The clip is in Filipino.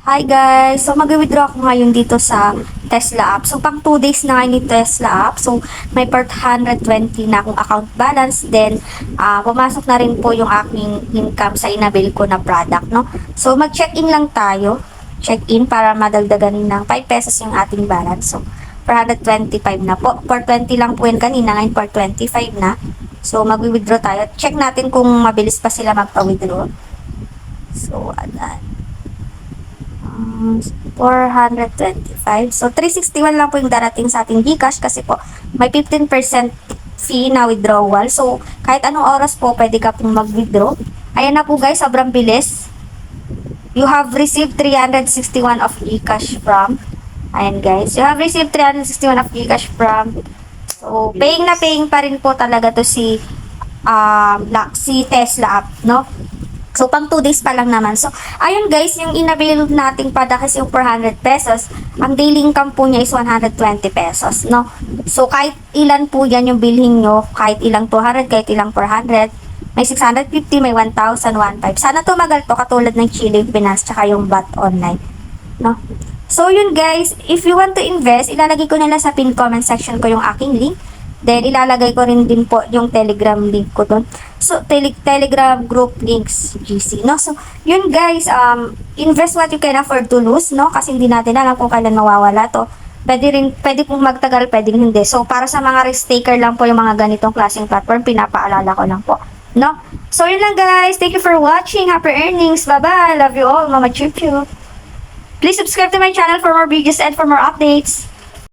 Hi guys! So mag-withdraw ako ngayon dito sa Tesla app. So pang 2 days na ngayon yung Tesla app. So may part 120 na akong account balance. Then pumasok na rin po yung aking income sa inabil ko na product. No? So mag-check-in lang tayo. Check-in para madagdagan ng 5 pesos yung ating balance. So 425 na po. 420 lang po yun kanina. Ngayon 425 na. So mag-withdraw tayo. Check natin kung mabilis pa sila magpa-withdraw. So adan. 425. So, 361 lang po yung darating sa ating GCash kasi po may 15% fee na withdrawal. So, kahit anong oras po, pwede ka pong mag-withdraw. Ayan na po guys, sobrang bilis. You have received 361 of GCash from. Ayan guys, you have received 361 of GCash from. So, paying na paying pa rin po talaga to si Tesla app, no? So, pang 2 days pa lang naman. So, ayun guys, yung inabil nating product is yung 400 pesos. Ang daily income po niya is 120 pesos, no? So, kahit ilan po yan yung bilhin nyo, kahit ilang 200, kahit ilang 400, may 650, may 1,000, 1,500. Sana tumagal to katulad ng Chile Finance, tsaka yung BAT Online, no? So, yun guys, if you want to invest, ilalagay ko na lang sa pin comment section ko yung aking link. Then, ilalagay ko rin din po yung Telegram link ko doon. So, Telegram group links, GC, no? So, yun guys, invest what you can afford to lose, no? Kasi hindi natin alam kung kailan mawawala to. Pwede pong magtagal, pwedeng hindi. So, para sa mga risk taker lang po yung mga ganitong klaseng platform, pinapaalala ko lang po, no? So, yun lang guys. Thank you for watching. Happy earnings. Bye-bye. Love you all. Mama Chup Chup. Please subscribe to my channel for more videos and for more updates.